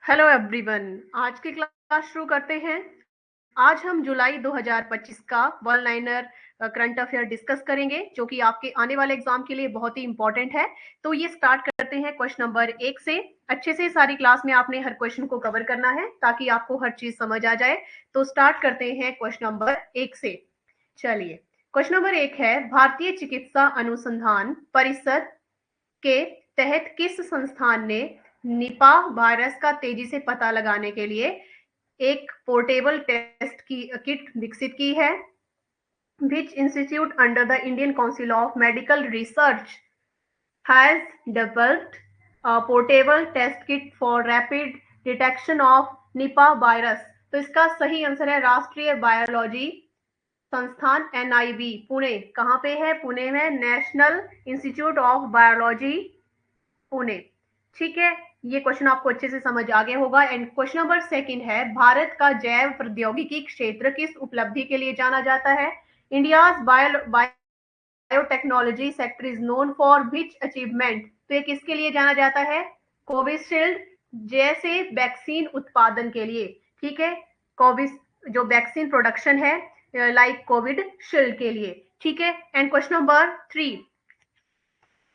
Hello everyone. आज की class शुरू करते हैं। आज हम जुलाई 2025 का one liner current affair discuss करेंगे जो कि आपके आने वाले एग्जाम के लिए बहुत ही इंपॉर्टेंट है। तो ये स्टार्ट करते हैं क्वेश्चन नंबर 1 से। अच्छे से सारी क्लास में आपने हर क्वेश्चन को कवर करना है ताकि आपको हर चीज समझ आ जाए। तो स्टार्ट करते हैं क्वेश्चन नंबर 1 से। चलिए, क्वेश्चन नंबर 1 है, भारतीय चिकित्सा अनुसंधान परिषद के तहत किस संस्थान ने निपाह वायरस का तेजी से पता लगाने के लिए एक पोर्टेबल टेस्ट की किट विकसित की है? Which institute under the Indian Council of Medical Research has developed a portable test kit for rapid detection of Nipah virus? तो इसका सही आंसर है राष्ट्रीय बायोलॉजी संस्थान NIB पुणे। कहाँ पे है? पुणे में, national institute of biology Pune. ठीक है, ये क्वेश्चन आपको अच्छे से समझ आ गया होगा। एंड क्वेश्चन नंबर सेकंड है, भारत का जैव प्रौद्योगिकी क्षेत्र किस उपलब्धि के लिए जाना जाता है? India's biotechnology sector is known for which achievement? तो ये किसके लिए जाना जाता है? कोविशील्ड जैसे वैक्सीन उत्पादन के लिए। ठीक है, कोविड जो वैक्सीन प्रोडक्शन है लाइक कोविड शील्ड के लिए। ठीक है। And question number 3,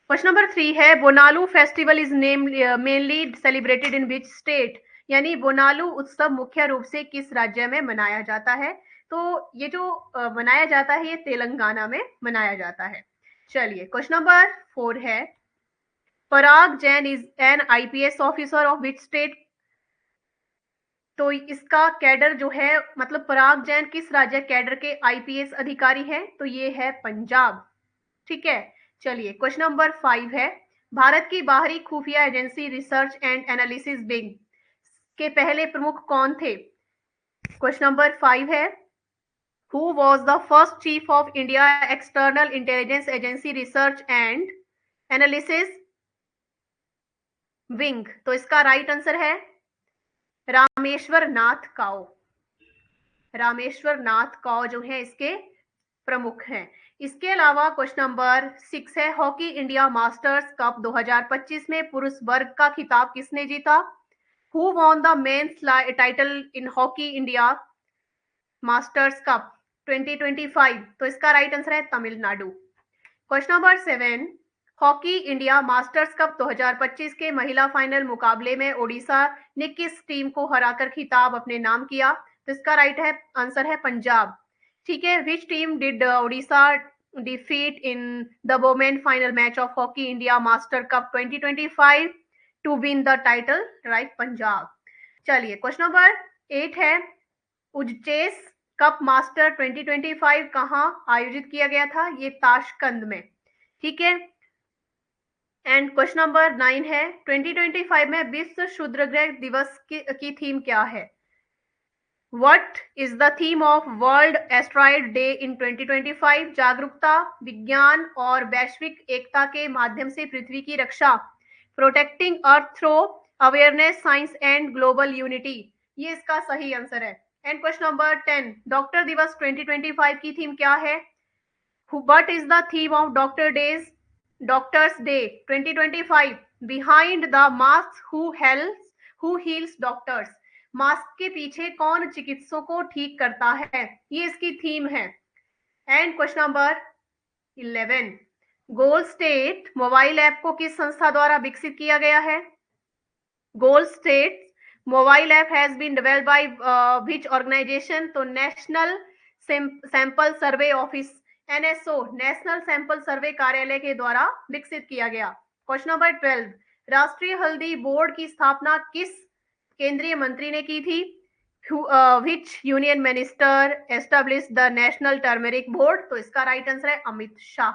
question number 3 है, Bonalu festival is name mainly celebrated in which state? यानी बोनालू उत्सव मुख्य रूप से किस राज्य में मनाया जाता है? तो ये जो मनाया जाता है ये तेलंगाना में मनाया जाता है। चलिए, क्वेश्चन नंबर 4 है, Parag Jain is an IPS officer of which state? तो इसका कैडर जो है, मतलब पराग जैन किस राज्य कैडर के आईपीएस अधिकारी हैं? तो ये है पंजाब। ठीक है। चलिए, क्वेश्चन नंबर 5 है, भारत की बाहरी खुफिया agency research and analysis wing के पहले प्रमुख कौन थे? क्वेश्चन नंबर 5 है, who was the first chief of India external intelligence agency research and analysis wing? तो इसका राइट आंसर है रामेश्वर नाथ काओ। रामेश्वर नाथ काओ जो है इसके प्रमुख हैं। इसके अलावा क्वेश्चन नंबर 6 है, हॉकी इंडिया मास्टर्स कप 2025 में पुरुष वर्ग का खिताब किसने जीता? Who won the men's title in hockey India masters cup 2025? तो इसका राइट आंसर है Tamil Nadu. Question number 7, hockey India masters cup 2025 के महिला फाइनल मुकाबले में ओडिशा ने किस टीम को हराकर खिताब अपने नाम किया? तो इसका राइट है आंसर है पंजाब। ठीक है, which team did Odisha defeat in the women final match of hockey India master cup 2025 to win the title? Right, Punjab. चलिए, क्वेश्चन नंबर 8 है, उज्जैस कप मास्टर 2025 कहाँ आयोजित किया गया था? ये ताशकंद में। ठीक है। एंड क्वेश्चन नंबर 9 है, 2025 में विश्व क्षुद्रग्रह दिवस की थीम क्या है? What is the theme of world asteroid day in 2025? जागरूकता, विज्ञान और वैश्विक एकता के माध्यम से पृथ्वी की रक्षा, protecting earth through awareness, science and global unity. ये इसका सही आंसर है। एंड क्वेश्चन नंबर 10, डॉक्टर दिवस 2025 की थीम क्या है? What is the theme of Doctors Day 2025? Behind the mask, who heals doctors? Mask के पीछे कौन चिकित्सकों को ठीक करता है? ये इसकी थीम है। And question number 11, goal state mobile app को किस संस्था द्वारा विकसित किया गया है? Goal state mobile app has been developed by which organization? तो national sample survey office, NSO, national sample survey कार्यालय के द्वारा विकसित किया गया। क्वेश्चन नंबर 12, राष्ट्रीय हल्दी बोर्ड की स्थापना किस केंद्रीय मंत्री ने की थी? विच union minister establish the national turmeric board? तो इसका राइट आंसर है अमित शाह।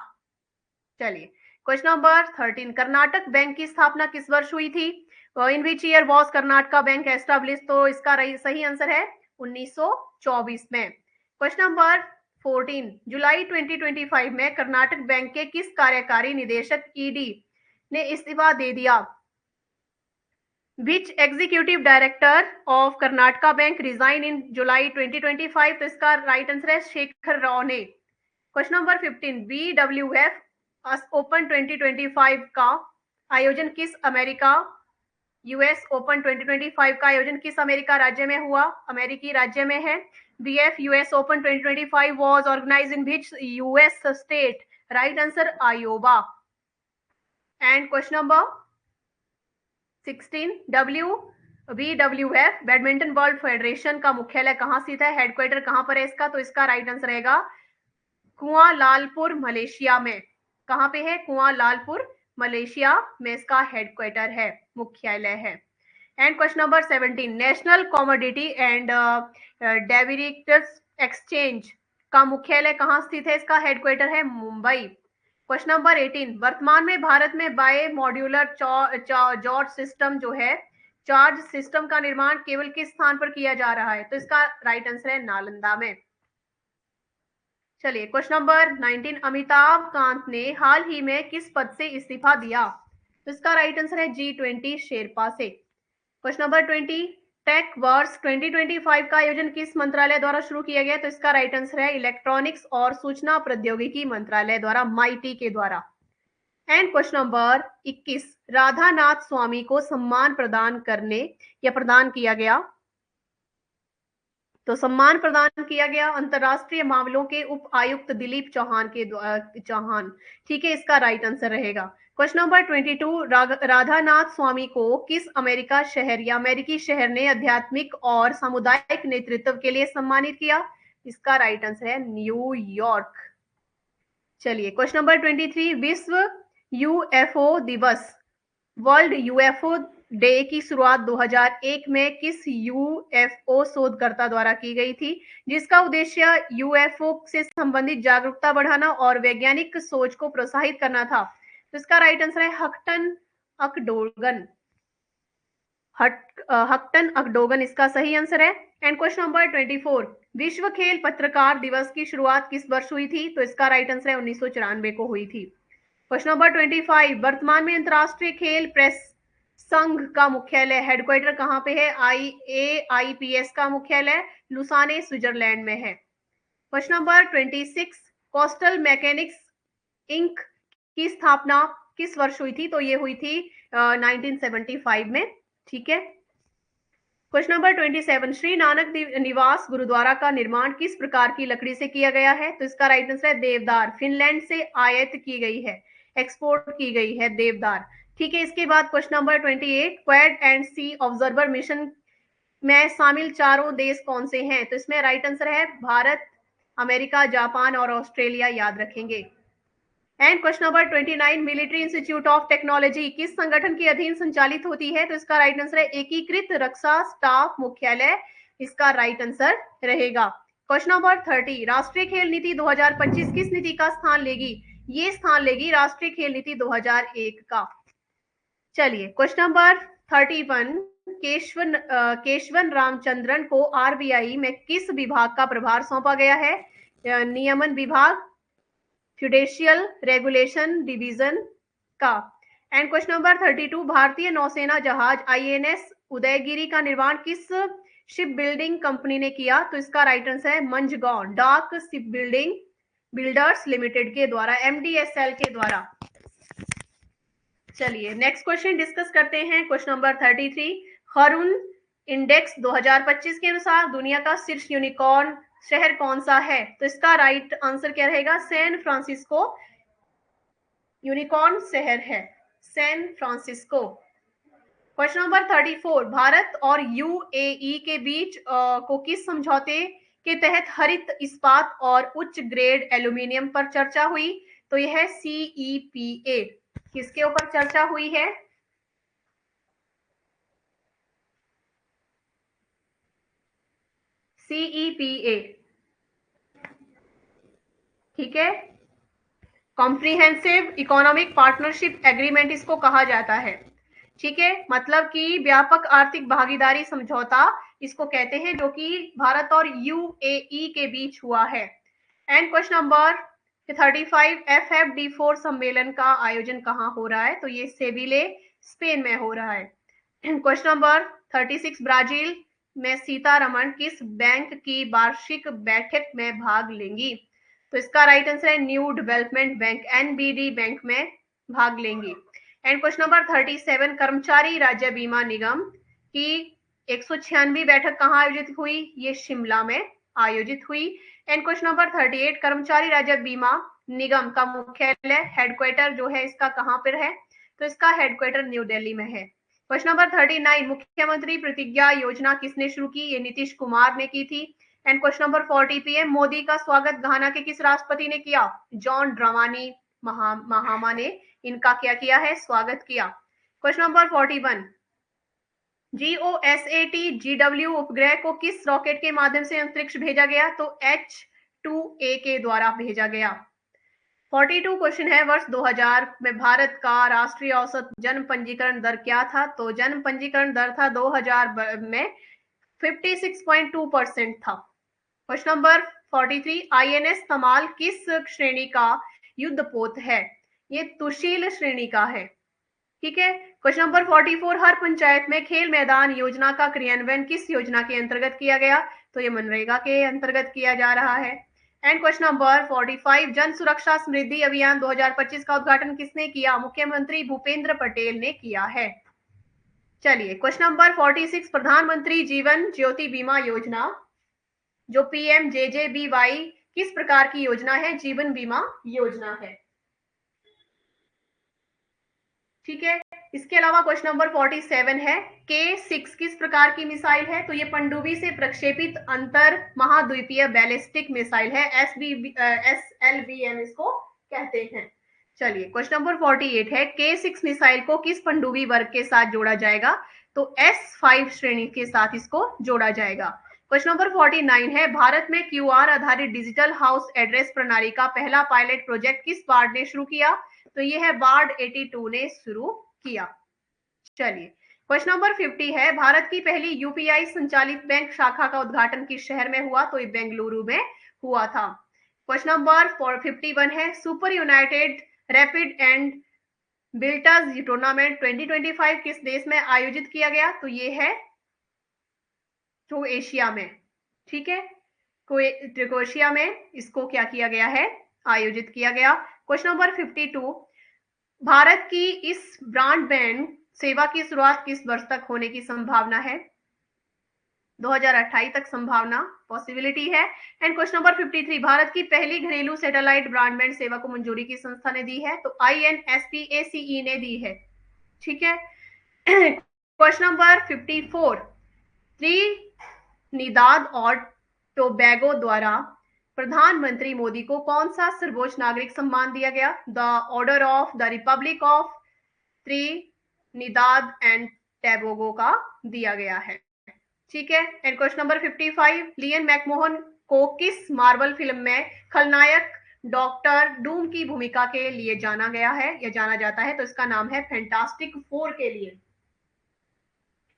चलिए, क्वेश्चन नंबर 13, कर्नाटक बैंक की स्थापना किस वर्ष हुई थी? In which year was Karnataka bank establish? तो इसका सही आंसर है 1924 में। क्वेश्चन नंबर 14, जुलाई 2025 में कर्नाटक बैंक के किस कार्यकारी निदेशक ED ने इस्तीफा दे दिया? Which executive director of Karnataka bank resign in July 2025? तो इसका राइट आंसर है शेखर राव ने। क्वेश्चन नंबर 15, BWF ओपन 2025 का आयोजन किस अमेरिका यूएस ओपन 2025 का आयोजन किस अमेरिका राज्य में हुआ? अमेरिकी राज्य में है। BF US open 2025 was organized in which US state? Right answer Iowa. And question number 16, WWF badminton world federation का मुख्यालय कहां स्थित है? हेडक्वार्टर कहां पर है इसका? तो इसका राइट आंसर रहेगा कुआलालंपुर मलेशिया में। कहां पे है? कुआलालंपुर मलेशिया में इसका हेडक्वार्टर है, मुख्यालय है। And question number 17, national commodity and derivatives exchange का मुख्यालय कहां स्थित है? इसका हेडक्वार्टर है मुंबई। क्वेश्चन नंबर 18, वर्तमान में भारत में बाय मॉड्यूलर जॉर्ज सिस्टम जो है, चार्ज सिस्टम का निर्माण केवल किस स्थान पर किया जा रहा है? तो इसका राइट आंसर है नालंदा में। चलिए क्वेश्चन नंबर 19, अमिताभ कांत ने हाल ही में किस पद से इस्तीफा दिया? तो इसका राइट आंसर है G20 शेरपा से। क्वेश्चन नंबर 20, टेक वर्स 2025 का आयोजन किस मंत्रालय द्वारा शुरू किया गया? तो इसका राइट आंसर है इलेक्ट्रॉनिक्स और सूचना प्रौद्योगिकी मंत्रालय द्वारा, माइटी के द्वारा। एंड क्वेश्चन नंबर 21, राधानाथ स्वामी को सम्मान प्रदान करने या प्रदान किया गया? तो सम्मान प्रदान किया गया अंतरराष्ट्रीय मामलों के उप आयुक्त दिलीप चौहान के चौहान, ठीक है, इसका राइट आंसर रहेगा। क्वेश्चन नंबर 22, राधानाथ स्वामी को किस अमेरिका शहर या अमेरिकी शहर ने आध्यात्मिक और सामुदायिक नेतृत्व के लिए सम्मानित किया? इसका राइट आंसर है न्यूयॉर्क। चलिए क्वेश्चन नंबर 23, विश्व यूएफओ दिवस, वर्ल्ड यूएफओ डे की शुरुआत 2001 में किस यूएफओ शोधकर्ता द्वारा की गई थी, जिसका उद्देश्य यूएफओ से संबंधित जागरूकता बढ़ाना और वैज्ञानिक सोच को प्रोत्साहित करना था? तो इसका राइट आंसर है हक्टन अकडोगन। हक्टन अकडोगन इसका सही आंसर है। एंड क्वेश्चन नंबर 24, विश्व खेल पत्रकार दिवस की शुरुआत किस वर्ष हुई थी? तो इसका राइट आंसर है 1994 को हुई थी। क्वेश्चन नंबर 25, वर्तमान में अंतरराष्ट्रीय खेल प्रेस संघ का मुख्यालय, हेडक्वार्टर कहां पे है? AIPS का मुख्यालय लुसाने स्विट्जरलैंड में है। Question number 26, coastal mechanics Inc की स्थापना किस वर्ष हुई थी? तो ये हुई थी 1975 में, ठीक है। क्वेश्चन नंबर 27, श्री नानक निवास गुरुद्वारा का निर्माण किस प्रकार की लकड़ी से किया गया है? तो इसका राइट आंसर है देवदार, फिनलैंड से आयात की गई है, एक्सपोर्ट की गई है देवदार, ठीक है। इसके बाद question number 28, Quad and sea observer mission में शामिल चारों देश कौन से हैं? तो इसमें राइट आंसर है भारत, अमेरिका, जापान और ऑस्ट्रेलिया, याद रखेंगे। And question number 29, military institute of technology किस संगठन के अधीन संचालित होती है? तो इसका राइट आंसर है एकीकृत रक्षा स्टाफ मुख्यालय, इसका राइट आंसर रहेगा। क्वेश्चन नंबर 30, राष्ट्रीय खेल नीति 2025 किस नीति का स्थान लेगी? ये स्थान लेगी राष्ट्रीय खेल नीति 2001 का। चलिए क्वेश्चन नंबर 31, केशवन रामचंद्रन को आरबीआई में किस विभाग का प्रभार सौंपा गया है? नियमन विभाग, फिडेंशियल रेगुलेशन डिवीजन का। एंड क्वेश्चन नंबर 32, भारतीय नौसेना जहाज INS उदयगिरी का निर्माण किस शिप बिल्डिंग कंपनी ने किया? तो इसका राइट आंसर है मंझगांव डाक शिप बिल्डिंग बिल्डर्स लिमिटेड के द्वारा, MDSL के द्वारा। चलिए नेक्स्ट क्वेश्चन डिस्कस करते हैं। क्वेश्चन नंबर 33, हरून इंडेक्स 2025 के अनुसार दुनिया का शीर्ष यूनिकॉर्न शहर कौन सा है? तो इसका राइट आंसर क्या रहेगा? सैन फ्रांसिस्को यूनिकॉर्न शहर है, सैन फ्रांसिस्को। क्वेश्चन नंबर 34, भारत और UAE के बीच को किस समझौते के तहत हरित इस्पात और उच्च ग्रेड एल्यूमिनियम पर चर्चा हुई? तो यह है CEPA। किसके ऊपर चर्चा हुई है? CEPA, ठीक है, कॉम्प्रिहेंसिव इकोनॉमिक पार्टनरशिप एग्रीमेंट इसको कहा जाता है, ठीक है, मतलब कि व्यापक आर्थिक भागीदारी समझौता इसको कहते हैं, जो कि भारत और UAE के बीच हुआ है। एंड क्वेश्चन नंबर 35, FFD4 सम्मेलन का आयोजन कहाँ हो रहा है? तो ये सेविले स्पेन में हो रहा है। क्वेश्चन नंबर 36, ब्राजील में सीतारमण किस बैंक की वार्षिक बैठक में भाग लेंगी? तो इसका राइट आंसर है new development bank, NBD bank में भाग लेंगी। एंड क्वेश्चन नंबर 37, कर्मचारी राज्य बीमा निगम की 196वीं बैठक कहाँ आयोजित हुई? ये शिमला में आयोजित हुई। एंड क्वेश्चन नंबर 38, कर्मचारी राज्य बीमा निगम का मुख्यालय हेडक्वार्टर जो है इसका कहाँ पर है? तो इसका हेडक्वार्टर न्यू दिल्ली में है। क्वेश्चन नंबर 39, मुख्यमंत्री प्रतिज्ञा योजना किसने शुरू की? ये नीतीश कुमार ने की थी। And question number 40, PM Modi का स्वागत घाना के किस राष्ट्रपति ने किया? जॉन ड्रामानी महामा ने इनका क्या किया है? स्वागत किया। क्वेश्चन नंबर 41, GOSAT GW उपग्रह को किस रॉकेट के माध्यम से अंतरिक्ष भेजा गया? तो H2A के द्वारा भेजा गया। 42 क्वेश्चन है, वर्ष 2000 में भारत का राष्ट्रीय औसत जन्म पंजीकरण दर क्या था? तो जन्म पंजीकरण दर था 2000 में 56.2% था। क्वेश्चन नंबर 43, INS तमाल किस श्रेणी का युद्धपोत है? ये तुशील श्रेणी का है। ठीक है। क्वेश्चन नंबर 44, हर पंचायत में खेल मैदान योजना का क्रियान्वयन किस योजना के अंतर्गत किया गया? तो ये मनरेगा के अंतर्गत किया जा रहा है। एंड क्वेश्चन नंबर 45, जन सुरक्षा समृद्धि अभियान 2025 का उद्घाटन किसने किया? मुख्यमंत्री भूपेंद्र पटेल ने किया है। चलिए क्वेश्चन नंबर 46, प्रधानमंत्री जीवन ज्योति बीमा योजना जो PMJJBY किस प्रकार की योजना है? जीवन बीमा योजना है। ठीक है। इसके अलावा क्वेश्चन नंबर 47 है, K6 किस प्रकार की मिसाइल है? तो ये पनडुब्बी से प्रक्षेपित अंतर महाद्वीपीय बैलिस्टिक मिसाइल है, SLBM इसको कहते हैं। चलिए क्वेश्चन नंबर 48 है, K6 मिसाइल को किस पनडुब्बी वर्ग के साथ जोड़ा जाएगा? तो S5 श्रेणी के साथ इसको जोड़ा जाएगा। क्वेश्चन नंबर 49 है, भारत में QR आधारित डिजिटल हाउस एड्रेस प्रणाली का पहला पायलट प्रोजेक्ट किस बार्ड ने शुरू किया? तो ये है बार्ड 82 ने शुरू किया। चलिए क्वेश्चन नंबर 50 है, भारत की पहली UPI संचालित बैंक शाखा का उद्घाटन किस शहर में हुआ? तो ये बेंगलुरु में हुआ था। क्वेश्चन नंबर 51 है, super united rapid and blitz tournament 2025 किस देश में आयोजित किया गया? तो ये है क्रोएशिया में। ठीक है, क्रोएशिया में इसको क्या किया गया है? आयोजित किया गया। क्वेश्चन नंबर 52, भारत की इस ब्रॉडबैंड सेवा की शुरुआत किस वर्ष तक होने की संभावना है? 2028 तक संभावना पॉसिबिलिटी है। एंड क्वेश्चन नंबर 53, भारत की पहली घरेलू सैटेलाइट ब्रॉडबैंड सेवा को मंजूरी की संस्था ने दी है? तो INSPACE ने दी है। ठीक है। क्वेश्चन नंबर 54, त्रिनिदाद और टोबैगो द्वारा प्रधानमंत्री मोदी को कौन सा सर्वोच्च नागरिक सम्मान दिया गया? The order of the Republic of Trinidad and Tobago का दिया गया है। ठीक है। एंड क्वेश्चन नंबर 55, लियन मैकमोहन को किस मार्वल फिल्म में खलनायक डॉक्टर डूम की भूमिका के लिए जाना गया है या जाना जाता है? तो इसका नाम है फैंटास्टिक 4 के लिए।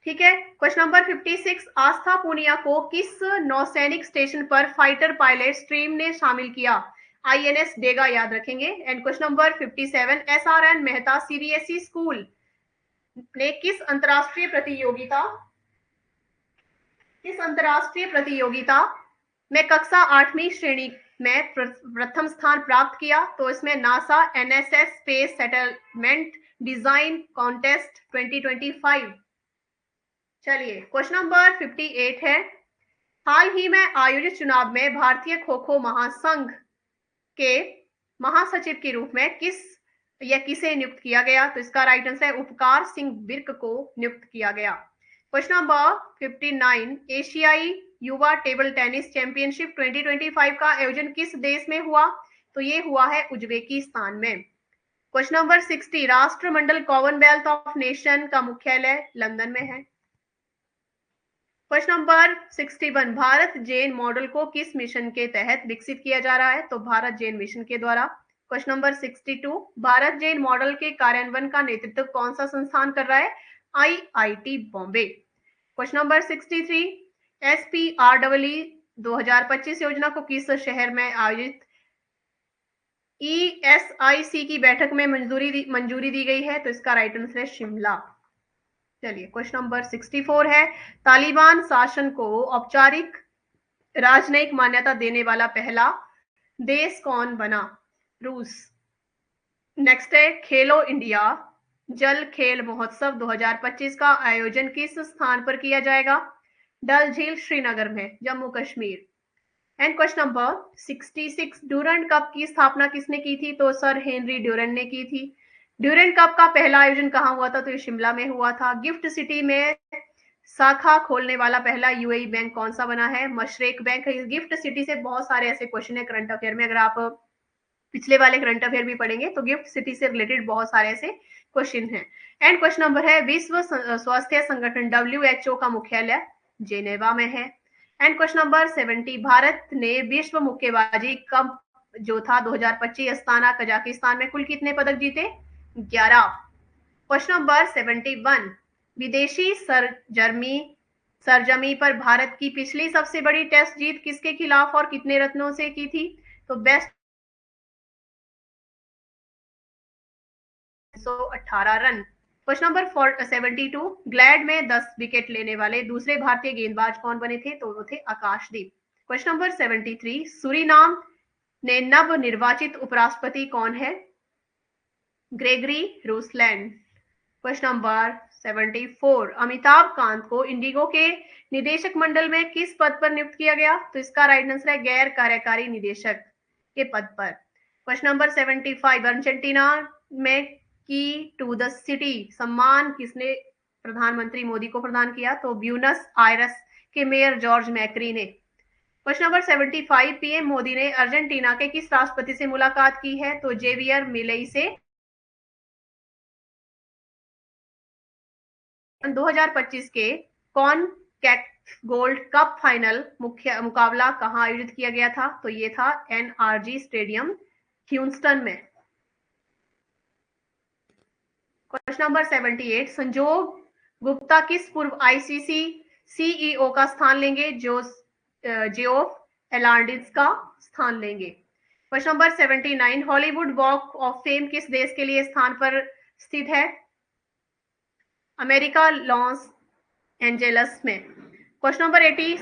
ठीक है। क्वेश्चन नंबर 56, आस्था पूनिया को किस नौसैनिक स्टेशन पर फाइटर पायलट स्ट्रीम ने शामिल किया? INS डेगा याद रखेंगे। And question number 57, SRN Mehta CBSE school ने किस अंतरराष्ट्रीय प्रतियोगिता में कक्षा 8वीं श्रेणी में प्रथम स्थान प्राप्त किया? तो इसमें NASA NSS space settlement design contest 2025। चलिए क्वेश्चन नंबर 58 है, हाल ही में आयोजित चुनाव में भारतीय खो खो महासंघ के महासचिव के रूप में किसे नियुक्त किया गया? तो इसका राइट आंसर है उपकार सिंह बिर्क को नियुक्त किया गया। क्वेश्चन नंबर 59, एशियाई युवा टेबल टेनिस चैंपियनशिप 2025 का आयोजन किस देश में हुआ? तो ये हुआ है उज्बेकिस्तान में। क्वेश्चन नंबर 60, राष्ट्रमंडल कॉमनवेल्थ ऑफ नेशन का मुख्यालय लंदन में है। क्वेश्चन नंबर 61, भारत जेन मॉडल को किस मिशन के तहत विकसित किया जा रहा है? तो भारत जेन मिशन के द्वारा। क्वेश्चन नंबर 62, भारत जेन मॉडल के कार्यान्वयन का नेतृत्व कौन सा संस्थान कर रहा है? IIT Bombay. Question number 63, SPREE 2025 योजना को किस शहर में आयोजित ESIC की बैठक में मंजूरी दी गई है? तो इसका राइट आंसर है शिमला। चलिए क्वेश्चन नंबर 64 है, तालिबान शासन को औपचारिक राजनयिक मान्यता देने वाला पहला देश कौन बना? रूस। नेक्स्ट है खेलो इंडिया जल खेल महोत्सव 2025 का आयोजन किस स्थान पर किया जाएगा? डल झील, श्रीनगर में, Jammu Kashmir. And question number 66, Durand cup की स्थापना किसने की थी? तो सर हेनरी ड्यूरेंट ने की थी। ड्यूरेंट कप का पहला आयोजन कहाँ हुआ था? तो ये शिमला में हुआ था। गिफ्ट सिटी में शाखा खोलने वाला पहला यूएई बैंक कौन सा बना है? मशरेक बैंक है। गिफ्ट सिटी से बहुत सारे ऐसे क्वेश्चन है करंट अफेयर में, अगर आप पिछले वाले करंट अफेयर भी पढ़ेंगे तो गिफ्ट सिटी से रिलेटेड बहुत सारे ऐसे क्वेश्चन हैं। एंड क्वेश्चन नंबर है, विश्व स्वास्थ्य संगठन WHO का मुख्यालय जेनेवा में है। एंड क्वेश्चन नंबर 70, भारत ने विश्व मुक्केबाजी कप जो था 2025 अस्ताना कजाकिस्तान में कुल कितने पदक जीते? 11। क्वेश्चन नंबर 71, विदेशी सरजमी पर भारत की पिछली सबसे बड़ी टेस्ट जीत किसके खिलाफ और कितने रत्नों से की थी? तो best 118 run. Question number 72, glad में 10 विकेट लेने वाले दूसरे भारतीय गेंदबाज कौन बने थे? तो वो थे आकाशदीप। क्वेश्चन नंबर 73, सूरीनाम ने नव निर्वाचित उपराष्ट्रपति कौन है? Gregory Rusland. Question number 74, Amitabh Kant को इंडिगो के निदेशक मंडल में किस पद पर नियुक्त किया गया? तो इसका राइट आंसर है गैर कार्यकारी निदेशक के पद पर। क्वेश्चन नंबर 75, अर्जेंटीना में की टू द सिटी सम्मान किसने प्रधानमंत्री मोदी को प्रदान किया? तो ब्यूनस आयरस के मेयर जॉर्ज मैक्री ने। क्वेश्चन नंबर 75, पीएम मोदी ने अर्जेंटीना के किस राष्ट्रपति से मुलाकात की है? तो जेवियर मिलेई से। 2025 के कौन कैक गोल्ड कप फाइनल मुख्य मुकाबला कहां आयोजित किया गया था? तो ये था NRG स्टेडियम ह्यूस्टन में। क्वेश्चन नंबर 78, संजोग गुप्ता किस पूर्व आईसीसी सीईओ का स्थान लेंगे? जो जियोफ एलार्डिस का स्थान लेंगे। Question number 79, Hollywood walk of fame किस देश के लिए स्थान पर स्थित है? अमेरिका, लॉस एंजेलस में। क्वेश्चन नंबर 80,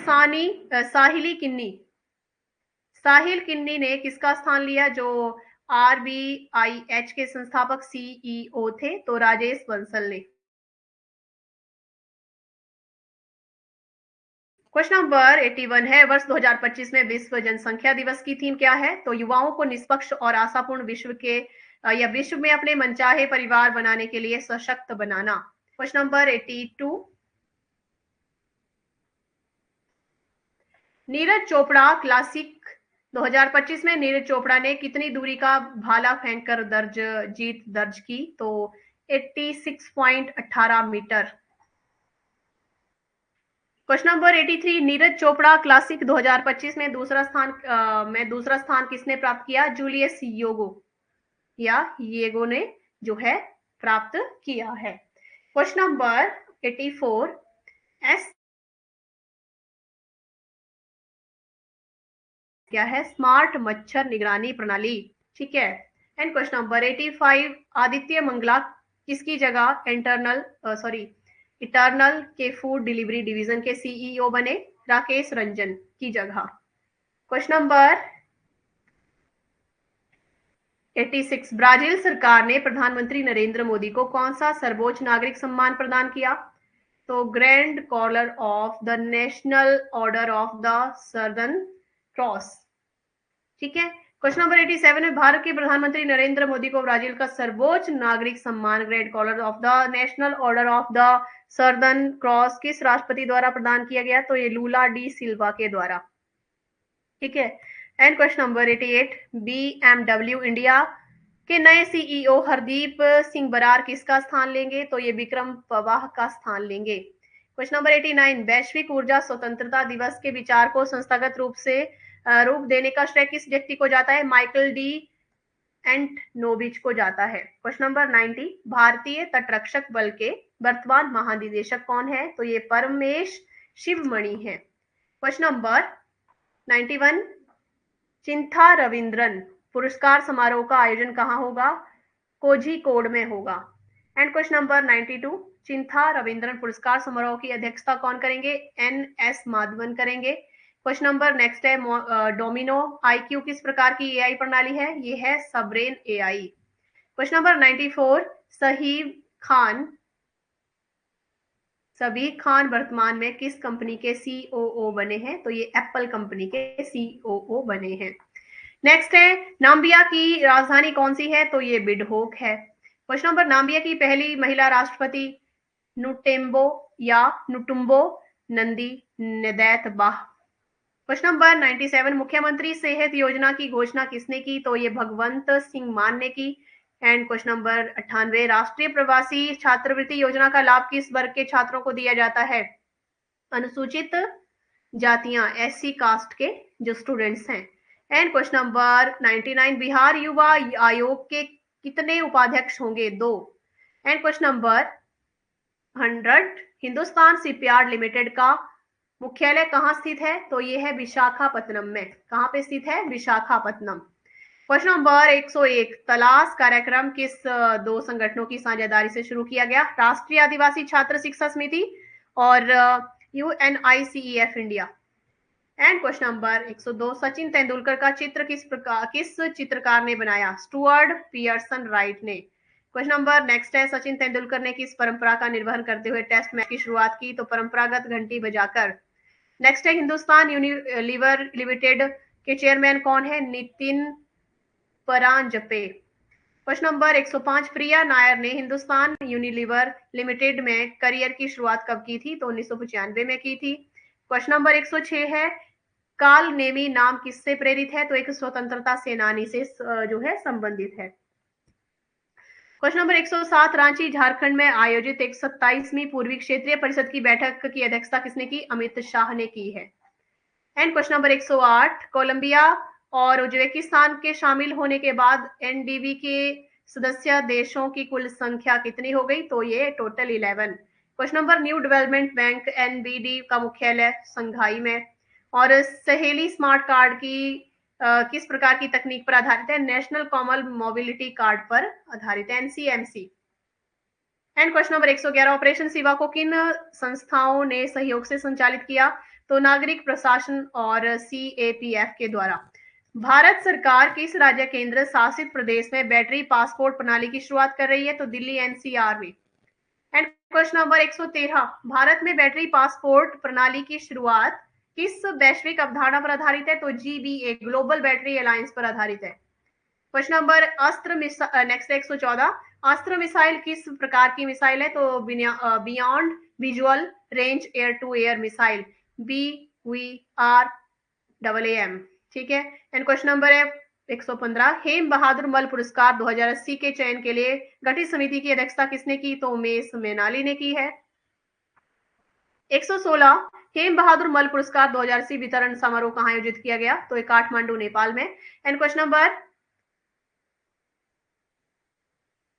साहिल किन्नी ने किसका स्थान लिया? जो RBIH के संस्थापक CEO थे, तो राजेश बंसल ने। क्वेश्चन नंबर 81 है, वर्ष 2025 में विश्व जनसंख्या दिवस की थीम क्या है? तो युवाओं को निष्पक्ष और आशापूर्ण विश्व के या विश्व में अपने मनचाहे परिवार बनाने के लिए सशक्त बनाना। Question number 82, Neeraj Chopra classic 2025 में नीरज चोपड़ा ने कितनी दूरी का भाला फेंककर जीत दर्ज की? तो 86.18 metre. Question number 83, Neeraj Chopra classic 2025 में दूसरा स्थान किसने प्राप्त किया? जूलियस येगो ने जो है प्राप्त किया है। क्वेश्चन नंबर 84, एस क्या है? स्मार्ट मच्छर निगरानी प्रणाली। ठीक है। And question number 85, Aditya Mangla किसकी जगह इटर्नल के फूड डिलीवरी डिवीजन के CEO बने? राकेश रंजन की जगह। क्वेश्चन नंबर 86, ब्राजील सरकार ने प्रधानमंत्री नरेंद्र मोदी को कौन सा सर्वोच्च नागरिक सम्मान प्रदान किया? तो grand collar of the national order of the southern cross. ठीक है। क्वेश्चन नंबर 87 में भारत के प्रधानमंत्री नरेंद्र मोदी को ब्राजील का सर्वोच्च नागरिक सम्मान great collar of the national order of the southern cross किस राष्ट्रपति द्वारा प्रदान किया गया? तो ये लूला डी सिल्वा के द्वारा। ठीक है। And question number 88, BMW India के नए CEO हरदीप सिंह बरार किसका स्थान लेंगे? तो ये विक्रम पवाह का स्थान लेंगे। क्वेश्चन नंबर 89, वैश्विक ऊर्जा स्वतंत्रता दिवस के विचार को संस्थागत रूप देने का श्रेय किस व्यक्ति को जाता है? माइकल डी एंटनोविच को जाता है। क्वेश्चन नंबर 90, भारतीय तटरक्षक बल के वर्तमान महानिदेशक कौन है? तो ये परमेश शिवमणि है। क्वेश्चन नंबर 91, चिंथा रविंद्रन पुरस्कार समारोह का आयोजन कहाँ होगा? कोझिकोड में होगा। एंड क्वेश्चन नंबर 92, चिंथा रविंद्रन पुरस्कार समारोह की अध्यक्षता कौन करेंगे? NS माधवन करेंगे। क्वेश्चन नंबर नेक्स्ट है, डोमिनो IQ किस प्रकार की AI प्रणाली है? ये है सबरेन AI। क्वेश्चन नंबर 94, खान वर्तमान में किस कंपनी के सीओओ बने हैं? तो ये एप्पल कंपनी के सीओओ बने हैं। नेक्स्ट है, नाम्बिया की राजधानी कौन सी है? तो ये बिडहोक है। क्वेश्चन नंबर, नाम्बिया की पहली महिला राष्ट्रपति नुटेम्बो या नुटुम्बो नंदी नेदैतबाह। क्वेश्चन नंबर 97, मुख्यमंत्री सेहत योजना की घोषणा किसने की? तो ये भगवंत सिंह मान ने की। एंड क्वेश्चन नंबर 98, राष्ट्रीय प्रवासी छात्रवृत्ति योजना का लाभ किस वर्ग के छात्रों को दिया जाता है? अनुसूचित जातियां, एससी कास्ट के जो स्टूडेंट्स हैं। एंड क्वेश्चन नंबर 99, बिहार युवा आयोग के कितने उपाध्यक्ष होंगे? 2। And question number 100, Hindustan shipyard limited का मुख्यालय कहाँ स्थित है? तो ये है विशाखापत्तनम में। कहाँ पे स्थित है? विशाखापत्तनम। क्वेश्चन नंबर 101, तलाश कार्यक्रम किस दो संगठनों की साझेदारी से शुरू किया गया? राष्ट्रीय आदिवासी छात्र शिक्षा समिति और UNICEF India. And question number 102, Sachin Tendulkar का चित्र किस चित्रकार ने बनाया? स्टुअर्ट पियर्सन राइट ने। क्वेश्चन नंबर नेक्स्ट है, सचिन तेंदुलकर ने किस परंपरा का निर्वहन करते हुए टेस्ट मैच की शुरुआत की? तो परंपरागत घंटी बजाकर। नेक्स्ट है, हिंदुस्तान यूनिलीवर लिमिटेड के चेयरमैन कौन है? नितिन परांजपे। क्वेश्चन नंबर 105, प्रिया नायर ने हिंदुस्तान यूनिलीवर लिमिटेड में करियर की शुरुआत कब की थी? तो 1995 में की थी। क्वेश्चन नंबर 106 है, काल नेमी नाम किससे प्रेरित है? तो एक स्वतंत्रता सेनानी से जो है संबंधित है। क्वेश्चन नंबर 107, रांची झारखंड में आयोजित 127वीं पूर्वी क्षेत्रीय परिषद की बैठक की अध्यक्षता किसने की? अमित शाह ने की है। एंड क्वेश्चन नंबर 108, कोलंबिया और उज्बेकिस्तान के शामिल होने के बाद एनडीबी के सदस्य देशों की कुल संख्या कितनी हो गई? तो ये total 11। Question number, new development bank NBD का मुख्यालय संघाई में। और सहेली स्मार्ट कार्ड की किस प्रकार की तकनीक पर आधारित है? नेशनल कॉमन मोबिलिटी कार्ड पर आधारित है, NCMC. And question number 111, operation Shiva को किन संस्थाओं ने सहयोग से संचालित किया? तो नागरिक प्रशासन और सीएपीएफ के द्वारा। भारत सरकार किस राज्य केंद्र शासित प्रदेश में बैटरी पासपोर्ट प्रणाली की शुरुआत कर रही है? तो दिल्ली एनसीआर में। एंड क्वेश्चन नंबर 113, भारत में बैटरी पासपोर्ट प्रणाली की शुरुआत किस वैश्विक अवधारणा पर आधारित है? तो जीबीए, ग्लोबल बैटरी अलायंस पर आधारित है। क्वेश्चन नंबर नेक्स्ट 114, अस्त्र मिसाइल किस प्रकार की मिसाइल है? तो beyond visual range air to air missile, BVRAAM। ठीक है। एंड क्वेश्चन नंबर है 115, हेम बहादुर मल पुरस्कार 2080 के चयन के लिए गठित समिति की अध्यक्षता किसने की? तो उमेश मैनाली ने की है। 116, हेम बहादुर मल पुरस्कार 2080 वितरण समारोह कहाँ आयोजित किया गया? तो ये काठमांडू नेपाल में। And question number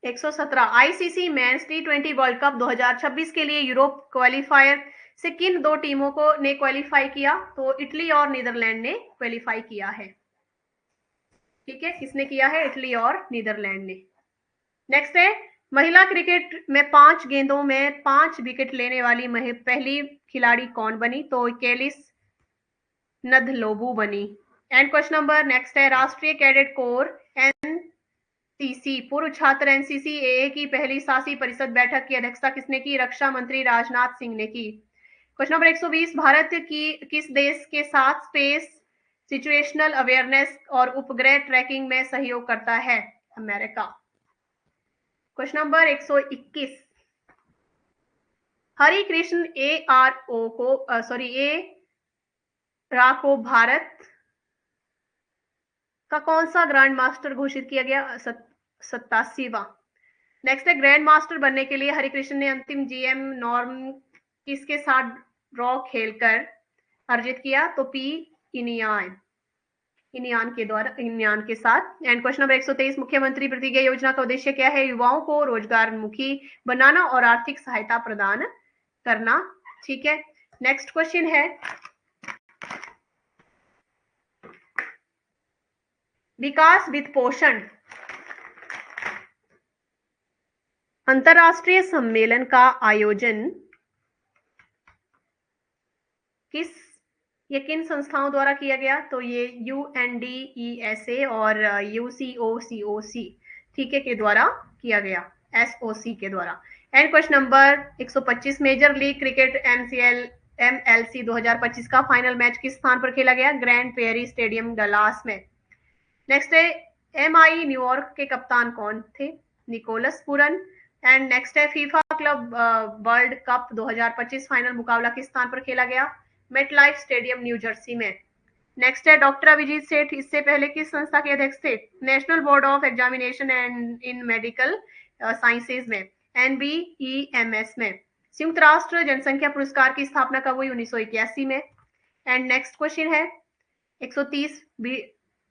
117, ICC men's T20 world cup 2026 के लिए यूरोप क्वालिफायर से किन दो टीमों को ने क्वालिफाई किया? तो इटली और नीदरलैंड ने क्वालिफाई किया है। ठीक है, किसने किया है? इटली और नीदरलैंड ने। नेक्स्ट है, महिला क्रिकेट में 5 गेंदों में 5 विकेट लेने वाली पहली खिलाड़ी कौन बनी? तो केलिस नदलोबू बनी। एंड क्वेश्चन नंबर नेक्स्ट है, राष्ट्रीय कैडेट कोर एनसीसी पूर्व छात्र एनसीसीए की पहली शासी परिषद बैठक की अध्यक्षता किसने की? रक्षा मंत्री राजनाथ सिंह ने की। क्वेश्चन नंबर 120, भारत की किस देश के साथ स्पेस सिचुएशनल अवेयरनेस और उपग्रह ट्रैकिंग में सहयोग करता है? America. Question number 121, Hari Krishna ए रा को भारत का कौन सा ग्रैंड मास्टर घोषित किया गया? 87वां। नेक्स्ट है, ग्रैंड मास्टर बनने के लिए हरिकृष्ण ने अंतिम जीएम नॉर्म किसके साथ ड्रॉ खेलकर अर्जित किया? तो पी इनियान के साथ। एंड क्वेश्चन नंबर 123, मुख्यमंत्री प्रतिज्ञा योजना का उद्देश्य क्या है? युवाओं को रोजगारोन्मुखी बनाना और आर्थिक सहायता प्रदान करना। ठीक है। नेक्स्ट क्वेश्चन है, विकास वित्त पोषण अंतरराष्ट्रीय सम्मेलन का आयोजन किन संस्थाओं द्वारा किया गया? तो ये UNDESA और UCOCOC, ठीक है, के द्वारा किया गया। SOC के द्वारा। And question number 125, major league cricket MLC 2025 का फाइनल मैच किस स्थान पर खेला गया? ग्रैंड प्रेरी स्टेडियम डलास में। नेक्स्ट है MI न्यूयॉर्क के कप्तान कौन थे? Nicholas Pooran. एंड नेक्स्ट है FIFA club world cup 2025 final मुकाबला किस स्थान पर खेला गया? मेटलाइफ स्टेडियम न्यू जर्सी में। नेक्स्ट है डॉक्टर अभिजीत सेठ इससे पहले किस संस्था के अध्यक्ष थे? National board of examination and in medical sciences में, NBEMS में। संयुक्त राष्ट्र जनसंख्या पुरस्कार की स्थापना कब हुई? 1981 में। एंड नेक्स्ट क्वेश्चन है 130,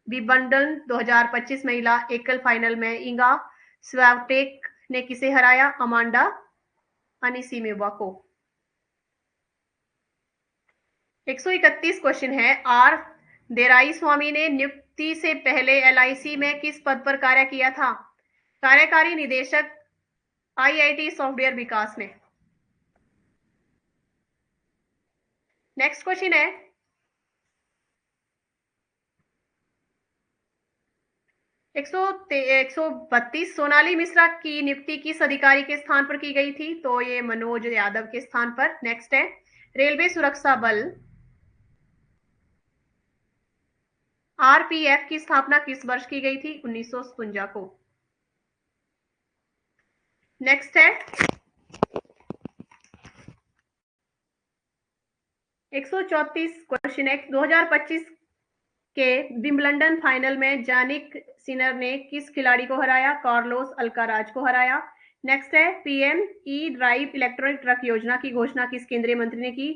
विंबलडन 2025 महिला एकल फाइनल में इंगा स्वियातेक ने किसे हराया? अमांडा अनिसीमेवा को। 131 क्वेश्चन है, आर देराई स्वामी ने नियुक्ति से पहले LIC में किस पद पर कार्य किया था? कार्यकारी निदेशक, IIT सॉफ्टवेयर विकास में। नेक्स्ट क्वेश्चन है 132, सोनाली मिश्रा की नियुक्ति किस अधिकारी के स्थान पर की गई थी? तो ये मनोज यादव के स्थान पर। नेक्स्ट है रेलवे सुरक्षा बल RPF की स्थापना किस वर्ष की गई थी? 1957 को। नेक्स्ट है 134 क्वेश्चन है, 2025 के विंबलडन फाइनल में जानिक सिनर ने किस खिलाड़ी को हराया? कार्लोस अल्काराज को हराया। नेक्स्ट है PM E-ड्राइव इलेक्ट्रॉनिक ट्रक योजना की घोषणा किस केंद्रीय मंत्री ने की?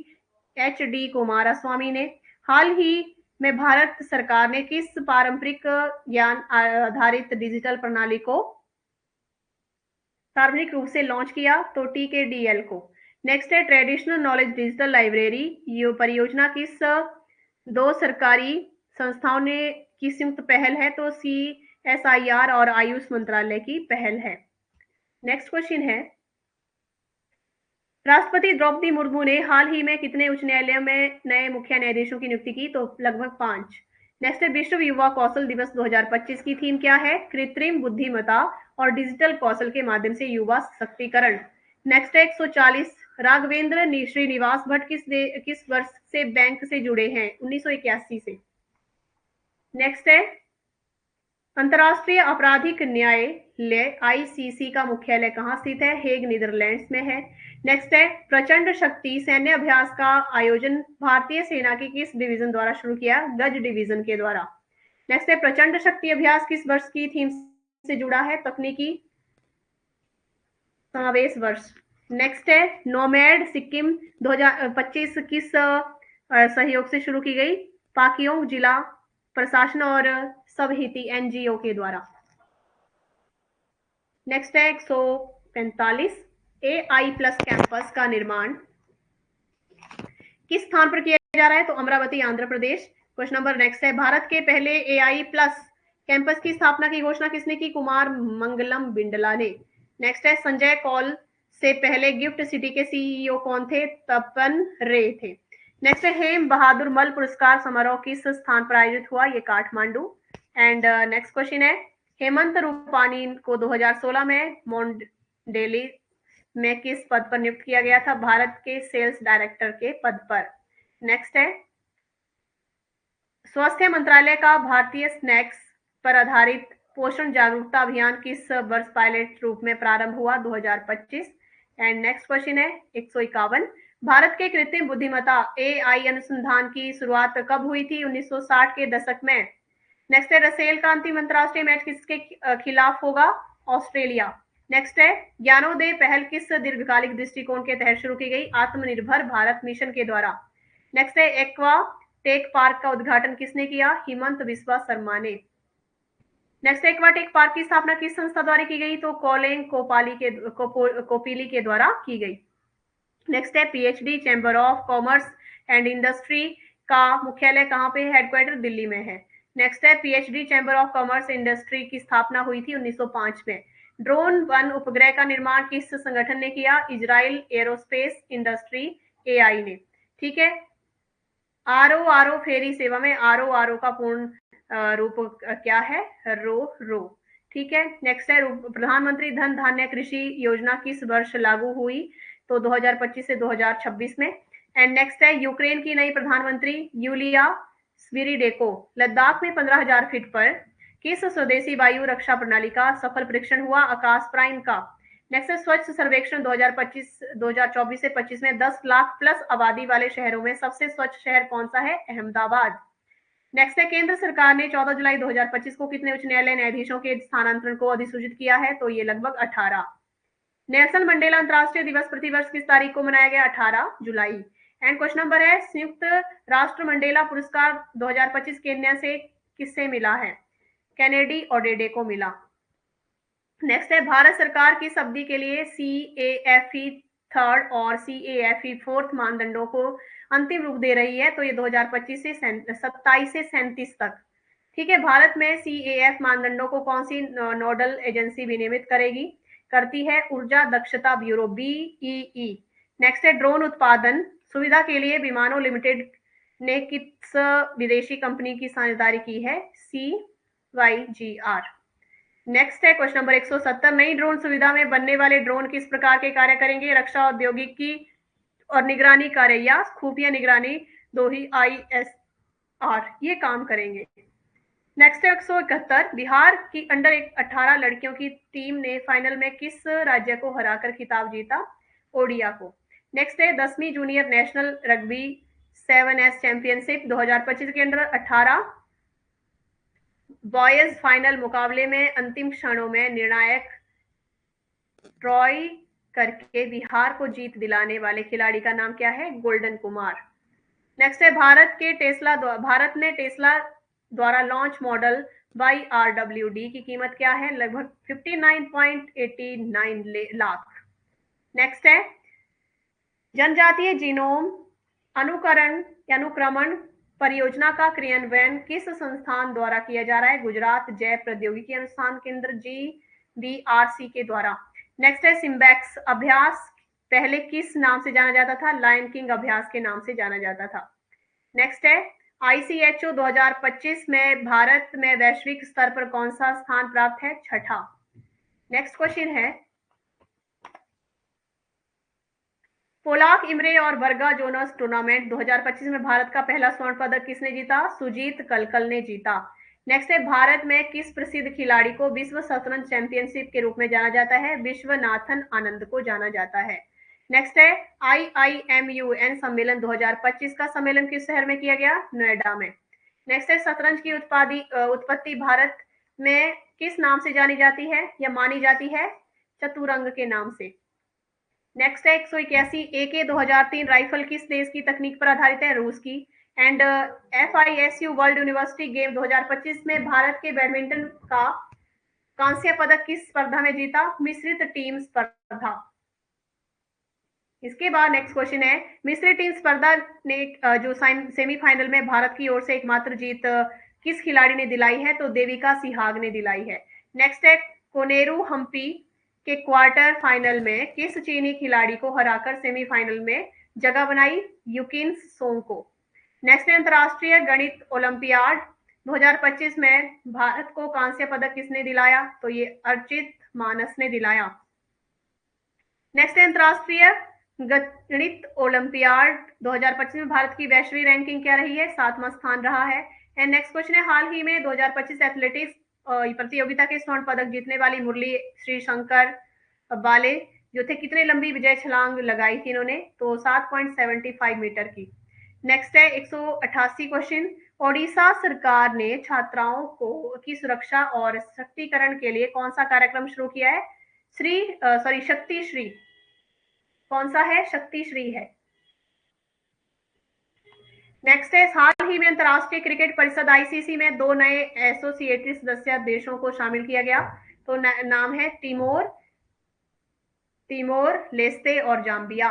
HD कुमारस्वामी ने। हाल ही में भारत सरकार ने किस पारंपरिक ज्ञान आधारित डिजिटल प्रणाली को सार्वजनिक रूप से लॉन्च किया? तो TKDL को। नेक्स्ट है ट्रेडिशनल नॉलेज डिजिटल लाइब्रेरी ये परियोजना किस दो सरकारी संस्थाओं ने की संयुक्त पहल है? तो CSIR और आयुष मंत्रालय की पहल है। नेक्स्ट क्वेश्चन है, राष्ट्रपति द्रौपदी मुर्मू ने हाल ही में कितने उच्च न्यायालयों में नए मुख्य न्यायाधीशों की नियुक्ति की? तो लगभग 5। नेक्स्ट है विश्व युवा कौशल दिवस 2025 की थीम क्या है? कृत्रिम बुद्धिमत्ता और डिजिटल कौशल के माध्यम से युवा सशक्तिकरण। नेक्स्ट है 140, राघवेंद्र श्रीनिवास भट्ट किस वर्ष से बैंक से जुड़े हैं? 1981 से। नेक्स्ट है अंतरराष्ट्रीय आपराधिक न्यायालय ICC का मुख्यालय कहाँ स्थित है? हेग नीदरलैंड्स में है। नेक्स्ट है प्रचंड शक्ति सैन्य अभ्यास का आयोजन भारतीय सेना के किस डिवीजन द्वारा शुरू किया? गज डिवीजन के द्वारा। नेक्स्ट है प्रचंड शक्ति अभ्यास किस वर्ष की थीम से जुड़ा है? तकनीकी समावेश वर्ष। नेक्स्ट है नोमैड सिक्किम 2025 किस सहयोग से शुरू की गई? पाक्योंग जिला प्रशासन और सबहिती NGO के द्वारा। नेक्स्ट है 145, AI+ कैंपस का निर्माण किस स्थान पर किया जा रहा है? तो Amravati Andhra Pradesh. Question number next है, भारत के पहले AI+ कैंपस की स्थापना की घोषणा किसने की? कुमार मंगलम बिंडला ने। नेक्स्ट है संजय कौल से पहले गिफ्ट सिटी के CEO कौन थे? तपन रे थे। नेक्स्ट है हेम बहादुर मल पुरस्कार समारोह किस स्थान पर आयोजित हुआ? ये काठमांडू। एंड नेक्स्ट क्वेश्चन है, हेमंत रूपानी को 2016 में मोन्डेली में किस पद पर नियुक्त किया गया था? भारत के सेल्स डायरेक्टर के पद पर। नेक्स्ट है स्वास्थ्य मंत्रालय का भारतीय स्नैक्स पर आधारित पोषण जागरूकता अभियान किस वर्ष पायलट रूप में प्रारंभ हुआ? 2025। एंड नेक्स्ट क्वेश्चन है 151, भारत के कृत्रिम बुद्धिमत्ता AI अनुसंधान की शुरुआत कब हुई थी? 1960 के दशक में। नेक्स्ट है रसेल का अंतिम अंतरराष्ट्रीय मैच किसके खिलाफ होगा? ऑस्ट्रेलिया। नेक्स्ट है ज्ञानोदय पहल किस दीर्घकालिक दृष्टिकोण के तहत शुरू की गई? आत्मनिर्भर भारत मिशन के द्वारा। नेक्स्ट है एक्वा टेक पार्क का उद्घाटन किसने किया? हिमंत बिस्वा शर्मा ने। नेक्स्ट एक्वा टेक पार्क की स्थापना किस संस्था द्वारा की गई? तो कोलेंग कोपिली के द्वारा की गई। नेक्स्ट है PhD chamber of commerce and industry का मुख्यालय कहाँ पे? हेडक्वार्टर दिल्ली में है। नेक्स्ट है PhD chamber of commerce industry की स्थापना हुई थी 1905 में। ड्रोन 1 उपग्रह का निर्माण किस संगठन ने किया? इजराइल एरोस्पेस इंडस्ट्री AI ने। ठीक है, RO फेरी सेवा में RO का पूर्ण रूप क्या है? रो। ठीक है। नेक्स्ट है प्रधानमंत्री धन धान्य कृषि योजना किस वर्ष लागू हुई? तो 2025 से 2026 में। एंड नेक्स्ट है यूक्रेन की नई प्रधानमंत्री यूलिया स्विरिडेको लद्दाख में 15,000 फीट पर किस स्वदेशी वायु रक्षा प्रणाली का सफल परीक्षण हुआ? आकाश प्राइम का। नेक्स्ट है स्वच्छ सर्वेक्षण 2024 से 25 में 10 लाख प्लस आबादी वाले शहरों में सबसे स्वच्छ शहर कौन सा है? अहमदाबाद। नेक्स्ट है केंद्र सरकार ने 14 जुलाई 2025 को कितने उच्च न्यायालय न्यायाधीशों के स्थानांतरण को अधिसूचित किया है? तो ये लगभग 18। नेल्सन मंडेला अंतर्राष्ट्रीय दिवस प्रतिवर्ष किस तारीख को मनाया गया? 18 जुलाई। एंड क्वेश्चन नंबर है संयुक्त राष्ट्र मंडेला पुरस्कार 2025 केन्या से किससे मिला है? कैनेडी ओडेडे को मिला। नेक्स्ट है भारत सरकार किस अवधि के लिए CAFE थर्ड और CAFE फोर्थ मानदंडों को अंतिम रूप दे रही है? तो ये 2025 से 27 से 37 तक। ठीक है। भारत में CAF मानदंडों को कौन सी नोडल एजेंसी विनियमित करती है? ऊर्जा दक्षता ब्यूरो BEE। नेक्स्ट है ड्रोन उत्पादन सुविधा के लिए विमानों लिमिटेड ने किस विदेशी कंपनी की साझेदारी की है? CYGR। नेक्स्ट है क्वेश्चन नंबर 170 नई ड्रोन सुविधा में बनने वाले ड्रोन किस प्रकार के कार्य करेंगे? रक्षा औद्योगिकी और निगरानी कार्य या खुफिया निगरानी दो ही ISR ये काम करेंगे। नेक्स्ट है 171 बिहार की अंडर 18 लड़कियों की टीम ने फाइनल में किस राज्य को हराकर खिताब जीता? ओडिया को। नेक्स्ट है 10वीं junior national rugby 7S championship 2025 के अंडर 18 बॉयज फाइनल मुकाबले में अंतिम क्षणों में निर्णायक ट्रॉय करके बिहार को जीत दिलाने वाले खिलाड़ी का नाम क्या है? गोल्डन कुमार। नेक्स्ट है भारत ने टेस्ला द्वारा लॉन्च मॉडल YRWD की कीमत क्या है? लगभग 59.89 लाख। नेक्स्ट है जनजातीय जीनोम अनुक्रमण परियोजना का क्रियान्वयन किस संस्थान द्वारा किया जा रहा है? गुजरात जैव प्रौद्योगिकी अनुसंधान केंद्र GBRC के द्वारा। नेक्स्ट है सिम्बैक्स अभ्यास पहले किस नाम से जाना जाता था? लायन किंग अभ्यास के नाम से जाना जाता था। नेक्स्ट है ICHO 2025 में भारत में वैश्विक स्तर पर कौन सा स्थान प्राप्त है? छठा। नेक्स्ट क्वेश्चन है पोलाक इमरे और वर्गा जोनस टूर्नामेंट 2025 में भारत का पहला स्वर्ण पदक किसने जीता? सुजीत कलकल ने जीता। नेक्स्ट है भारत में किस प्रसिद्ध खिलाड़ी को विश्व शतरंज चैंपियनशिप के रूप में जाना जाता है? विश्वनाथन आनंद को जाना जाता है। नेक्स्ट है IIMUN सम्मेलन 2025 का सम्मेलन किस शहर में किया गया? नोएडा में। नेक्स्ट है शतरंज की उत्पत्ति भारत में किस नाम से जानी जाती है या मानी जाती है? चतुरंग के नाम से। नेक्स्ट है 181 AK 2003 राइफल किस देश की तकनीक पर आधारित है? रूस की। And FISU world university game 2025 में भारत के बैडमिंटन का कांस्य पदक किस स्पर्धा में जीता? मिश्रित टीम स्पर्धा। इसके बाद नेक्स्ट क्वेश्चन है मिश्रित टीम स्पर्धा ने जो सेमीफाइनल में भारत की ओर से एकमात्र जीत किस खिलाड़ी ने दिलाई है? तो देविका सिहाग ने दिलाई है। नेक्स्ट है कोनेरू हम्पी के क्वार्टर फाइनल में किस चीनी खिलाड़ी को हराकर सेमीफाइनल में जगह बनाई? यूकिन सोंग को। नेक्स्ट है अंतरराष्ट्रीय गणित ओलंपियाड 2025 में भारत को कांस्य पदक किसने दिलाया? तो ये अर्चित मानस ने दिलाया। नेक्स्ट है अंतरराष्ट्रीय गणित ओलंपियाड 2025 में भारत की वैश्विक रैंकिंग क्या रही है? 7वां स्थान रहा है। एंड नेक्स्ट क्वेश्चन है हाल ही में 2025 एथलेटिक्स प्रतियोगिता के स्वर्ण पदक जीतने वाली मुरली श्रीशंकर वाले जो थे कितने लंबी विजय छलांग लगाई थी इन्होंने? तो 7.75 मीटर की। नेक्स्ट है 188 क्वेश्चन ओडिशा सरकार ने छात्राओं की सुरक्षा और सशक्तिकरण के लिए कौन सा कार्यक्रम शुरू किया है? शक्ति श्री। कौन सा है? शक्ति श्री है। नेक्स्ट है हाल ही में अंतरराष्ट्रीय क्रिकेट परिषद ICC में 2 नए एसोसिएटेड सदस्य देशों को शामिल किया गया। तो नाम है तिमोर लेस्ते और जाम्बिया।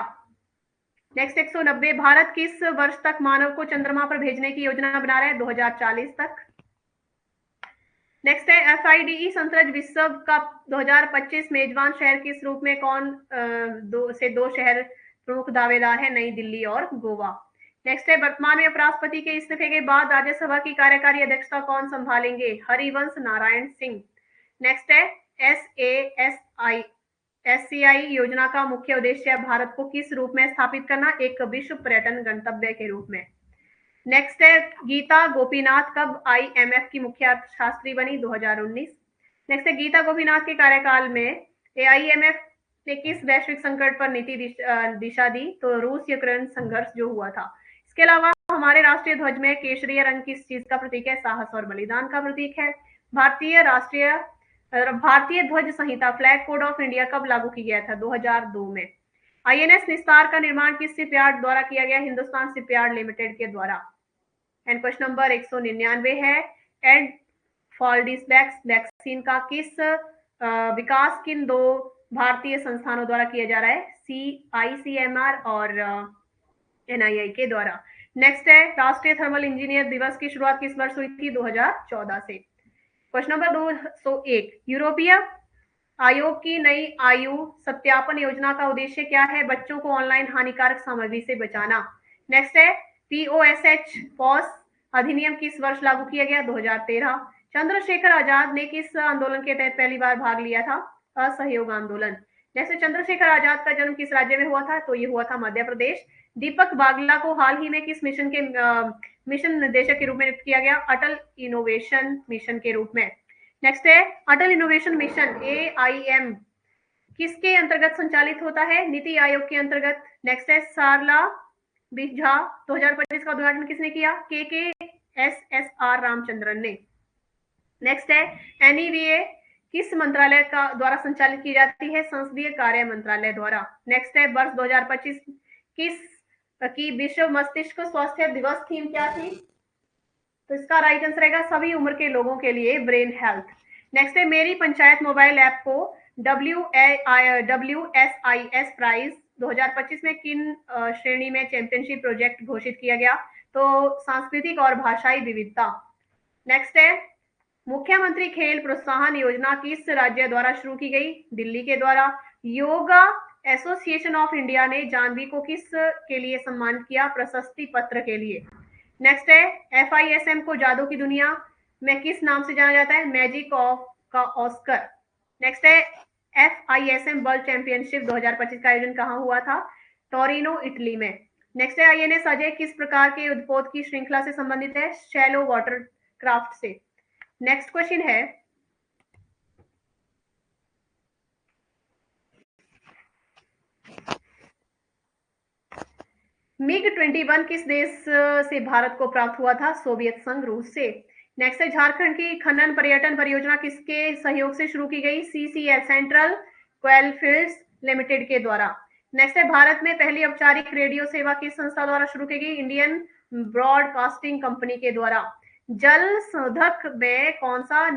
नेक्स्ट 190 भारत किस वर्ष तक मानव को चंद्रमा पर भेजने की योजना बना रहा है? 2040 तक। नेक्स्ट है FIDE संतरज विश्व कप 2025 मेजबान शहर किस रूप में कौन दो शहर प्रमुख दावेदार है? नई दिल्ली और गोवा। नेक्स्ट है वर्तमान में उपराष्ट्रपति के इस्तीफे के बाद राज्यसभा की कार्यकारी अध्यक्षता कौन संभालेंगे? हरिवंश नारायण सिंह। नेक्स्ट है SCI योजना का मुख्य उद्देश्य भारत को किस रूप में स्थापित करना, एक विश्व पर्यटन गंतव्य के रूप में। नेक्स्ट है गीता गोपीनाथ कब IMF की मुख्य अर्थशास्त्री बनी, 2019। नेक्स्ट है गीता गोपीनाथ के कार्यकाल में IMF ने किस वैश्विक संकट पर नीति दिशा दी, तो रूस यूक्रेन संघर्ष जो हुआ था। इसके अलावा हमारे राष्ट्रीय ध्वज में केसरिया रंग किस चीज का प्रतीक है, साहस और बलिदान का प्रतीक है। भारतीय ध्वज संहिता फ्लैग कोड ऑफ इंडिया कब लागू की गया था, 2002 में। INS निस्तार का निर्माण किस शिपयार्ड द्वारा किया गया, हिंदुस्तान शिपयार्ड लिमिटेड के द्वारा। एंड क्वेश्चन नंबर 199 है एड फॉल्डिसबैक्स वैक्सीन का किस विकास किन दो भारतीय संस्थानों द्वारा किया जा रहा है, ICMR और NII के द्वारा। नेक्स्ट है राष्ट्रीय थर्मल इंजीनियर दिवस की शुरुआत किस वर्ष हुई थी, 2014 से। क्वेश्चन नंबर 201 यूरोपीय आयोग की नई आयु सत्यापन योजना का उद्देश्य क्या है, बच्चों को ऑनलाइन हानिकारक सामग्री से बचाना। नेक्स्ट है POS अधिनियम किस वर्ष लागू किया गया, 2013। चंद्रशेखर आजाद ने किस आंदोलन के तहत पहली बार भाग लिया था, असहयोग आंदोलन। जैसे चंद्रशेखर आजाद का जन्म किस राज्य में हुआ था, तो ये हुआ था मध्य प्रदेश। दीपक बागला को हाल ही में किस मिशन के मिशन निदेशक के रूप में नियुक्त किया गया, अटल इनोवेशन मिशन के रूप में। नेक्स्ट है अटल इनोवेशन मिशन AIM किसके अंतर्गत संचालित होता है, नीति आयोग के अंतर्गत। नेक्स्ट है सारला बिझा 2025 का उद्घाटन किसने किया, KKSSR रामचंद्रन ने। नेक्स्ट है NEVA किस मंत्रालय का द्वारा संचालित की जाती है, संसदीय कार्य मंत्रालय द्वारा। नेक्स्ट है वर्ष 2025 किस की विश्व मस्तिष्क स्वास्थ्य दिवस थीम क्या थी, तो इसका राइट आंसर रहेगा सभी उम्र के लोगों के लिए ब्रेन हेल्थ। नेक्स्ट है मेरी पंचायत मोबाइल ऐप को WSIS प्राइज 2025 में किन श्रेणी में चैंपियनशिप प्रोजेक्ट घोषित किया गया, तो सांस्कृतिक और भाषाई विविधता। नेक्स्ट है मुख्यमंत्री खेल प्रोत्साहन योजना किस राज्य द्वारा शुरू की गई, दिल्ली के द्वारा। योगा एसोसिएशन ऑफ इंडिया ने जाह्नवी को किस के लिए सम्मानित किया, प्रशस्ति पत्र के लिए। नेक्स्ट है FISM को जादू की दुनिया में किस नाम से जाना जाता है, मैजिक ऑफ का ऑस्कर। नेक्स्ट है FISM वर्ल्ड चैंपियनशिप 2025 का आयोजन कहाँ हुआ था, टोरिनो इटली में। नेक्स्ट है INS अजय किस प्रकार के उत्पोध की श्रृंखला से संबंधित है, शैलो वाटर क्राफ्ट से। नेक्स्ट क्वेश्चन है MiG-21 किस देश से भारत को प्राप्त हुआ था, सोवियत संघ रूस से। नेक्स्ट है झारखंड की खनन पर्यटन परियोजना किसके सहयोग से शुरू की गई, CCL सेंट्रल कोयलफील्ड्स लिमिटेड के द्वारा। नेक्स्ट है भारत में पहली औपचारिक रेडियो सेवा किस संस्था द्वारा शुरू की गई, इंडियन ब्रॉडकास्टिंग कंपनी के द्वारा। जल शोधक में कौन सा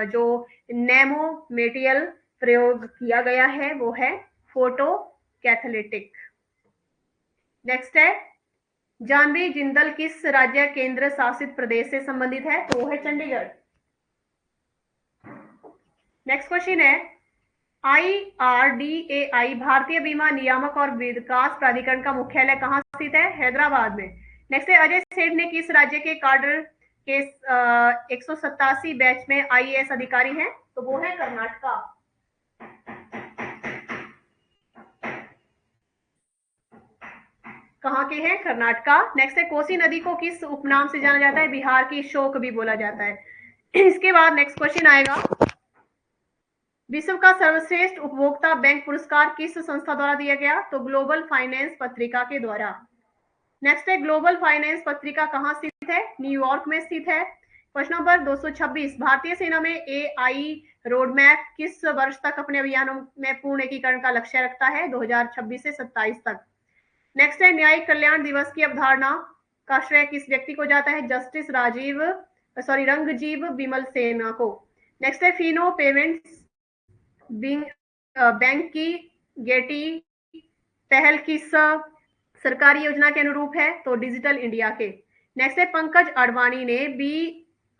जो नैनो मेटेरियल प्रयोग किया गया है, वो है फोटो कैथलिटिक। नेक्स्ट है जाह्नवी जिंदल किस राज्य केंद्र शासित प्रदेश से संबंधित है, तो वो है चंडीगढ़। नेक्स्ट क्वेश्चन है IRDAI भारतीय बीमा नियामक और विकास प्राधिकरण का मुख्यालय कहाँ स्थित है, हैदराबाद में। नेक्स्ट है अजय सेठ ने किस राज्य के कार्डर के 187 बैच में IAS अधिकारी हैं, तो वो है कर्नाटका। कहाँ के हैं, कर्नाटका। नेक्स्ट है कोसी नदी को किस उपनाम से जाना जाता है, बिहार की शोक भी बोला जाता है। इसके बाद नेक्स्ट क्वेश्चन आएगा विश्व का सर्वश्रेष्ठ उपभोक्ता बैंक पुरस्कार किस संस्था द्वारा दिया गया, तो ग्लोबल फाइनेंस पत्रिका के द्वारा। नेक्स्ट है ग्लोबल फाइनेंस पत्रिका कहाँ स्थित है, न्यूयॉर्क में स्थित है। क्वेश्चन नंबर 226 भारतीय सेना में AI रोडमैप किस वर्ष तक अपने अभियानों में पूर्ण एकीकरण का लक्ष्य रखता है, 2026 से 27 तक। नेक्स्ट है न्यायिक कल्याण दिवस की अवधारणा का श्रेय किस व्यक्ति को जाता है, जस्टिस रंगजीव बिमल सेना को। नेक्स्ट है फिनो पेमेंट्स बैंक की गेटी पहल किस सरकारी योजना के अनुरूप है, तो डिजिटल इंडिया के। नेक्स्ट है पंकज अडवाणी ने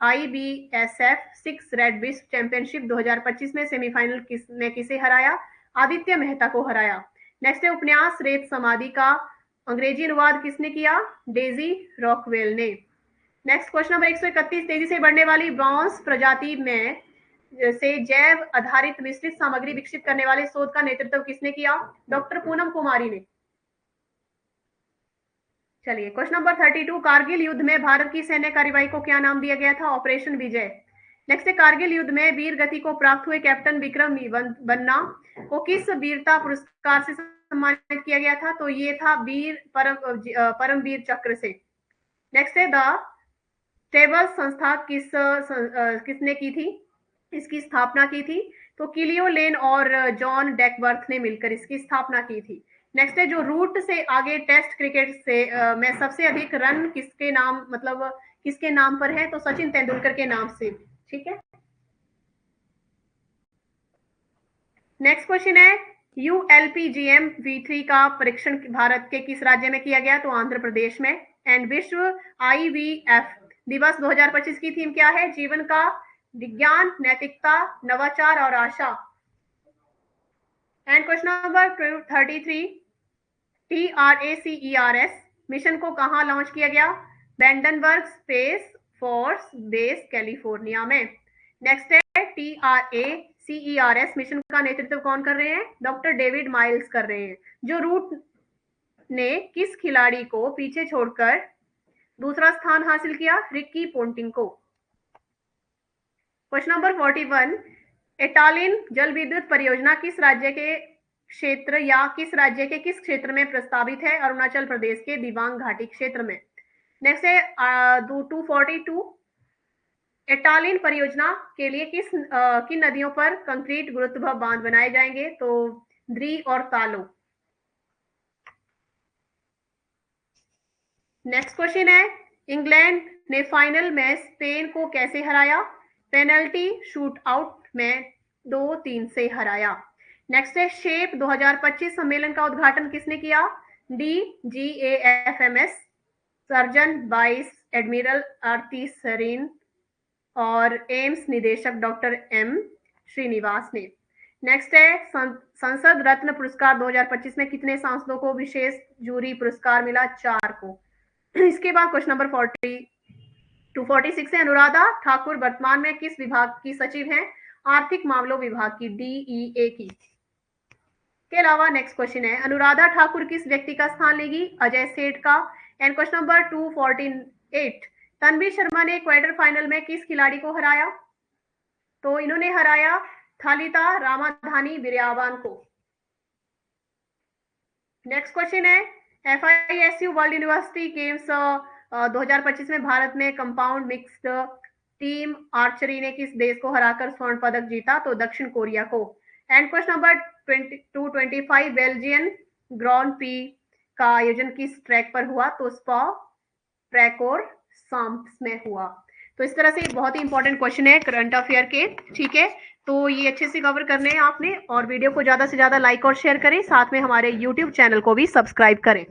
IBSF 6 रेड विश्व चैंपियनशिप 2025 में सेमीफाइनल में किसे हराया, आदित्य मेहता को हराया। नेक्स्ट है उपन्यास रेत समाधि का अंग्रेजी अनुवाद किसने किया, डेजी रॉकवेल ने। नेक्स्ट क्वेश्चन नंबर 131 तेजी से बढ़ने वाली ब्रॉन्ज प्रजाति में से जैव आधारित मिश्रित सामग्री विकसित करने वाले शोध का नेतृत्व किसने किया? डॉक्टर पूनम कुमारी ने। चलिए क्वेश्चन नंबर 32, कारगिल युद्ध में भारत की सैन्य कार्रवाई को क्या नाम दिया गया था? ऑपरेशन विजय। नेक्स्ट है, कारगिल युद्ध में वीर गति को प्राप्त हुए कैप्टन विक्रम बन्ना को किस वीरता पुरस्कार से सम्मानित किया गया था? तो ये था वीर परमवीर चक्र से। नेक्स्ट है, द टेबल संस्था किसने की थी? इसकी स्थापना की थी? तो किलियो लेन और जॉन डेकवर्थ ने मिलकर इसकी स्थापना की थी। नेक्स्ट है, जो रूट से आगे टेस्ट क्रिकेट से में सबसे अधिक रन किसके नाम मतलब किसके नाम पर है? तो सचिन तेंदुलकर के नाम से। ठीक है। नेक्स्ट क्वेश्चन है, ULPGM V3 का परीक्षण भारत के किस राज्य में किया गया? तो आंध्र प्रदेश में। एंड विश्व IVF दिवस 2025 की थीम क्या है? जीवन का विज्ञान, नैतिकता, नवाचार और आशा। And question number 33, TRACERS mission को कहां लॉन्च किया गया? Vandenberg space force base California में। नेक्स्ट है, TRACERS मिशन का नेतृत्व कौन कर रहे हैं? डॉक्टर डेविड माइल्स कर रहे हैं। जो रूट ने किस खिलाड़ी को पीछे छोड़कर दूसरा स्थान हासिल किया? रिक्की पोंटिंग को। क्वेश्चन नंबर 41, एटालिन जल विद्युत परियोजना किस राज्य के क्षेत्र या किस राज्य के किस क्षेत्र में प्रस्तावित है? अरुणाचल प्रदेश के दिबांग घाटी क्षेत्र में। नेक्स्ट है 242, एटालिन परियोजना के लिए किन नदियों पर कंक्रीट गुरुत्व बांध बनाए जाएंगे? तो द्री और तालो। नेक्स्ट क्वेश्चन है, इंग्लैंड ने फाइनल में स्पेन को कैसे हराया? पेनल्टी शूट आउट में 2-3 से हराया। नेक्स्ट है, शेप 2025 सम्मेलन का उद्घाटन किसने किया? DGAFMS सर्जन वाइस एडमिरल आरती सरीन और एम्स निदेशक डॉक्टर M श्रीनिवास ने। नेक्स्ट है, संसद रत्न पुरस्कार 2025 में कितने सांसदों को विशेष जूरी पुरस्कार मिला? 4 को। इसके बाद क्वेश्चन नंबर 246 है, अनुराधा ठाकुर वर्तमान में किस विभाग की सचिव हैं? आर्थिक मामलों विभाग की, DEA की। के अलावा नेक्स्ट क्वेश्चन है, अनुराधा ठाकुर किस व्यक्ति का स्थान लेगी? अजय सेठ का। And question number 248, Tanvi Sharma ने क्वार्टर फाइनल में किस खिलाड़ी को हराया? तो इन्होंने हराया थालिता रामाधानी बिरयावान को। नेक्स्ट क्वेश्चन है, FISU वर्ल्ड यूनिवर्सिटी गेम्स 2025 में भारत में कंपाउंड मिक्स्ड टीम आर्चरी ने किस देश को हराकर स्वर्ण पदक जीता? तो दक्षिण कोरिया को। And question number 225, Belgian grown P का आयोजन किस ट्रैक पर हुआ? तो स्पा प्रैकोर साम्स में हुआ। तो इस तरह से बहुत ही इंपॉर्टेंट क्वेश्चन है करंट अफेयर के। ठीक है, तो ये अच्छे से कवर करने हैं आपने, और वीडियो को ज्यादा से ज्यादा लाइक और शेयर करें, साथ में हमारे यूट्यूब चैनल को भी सब्सक्राइब करें।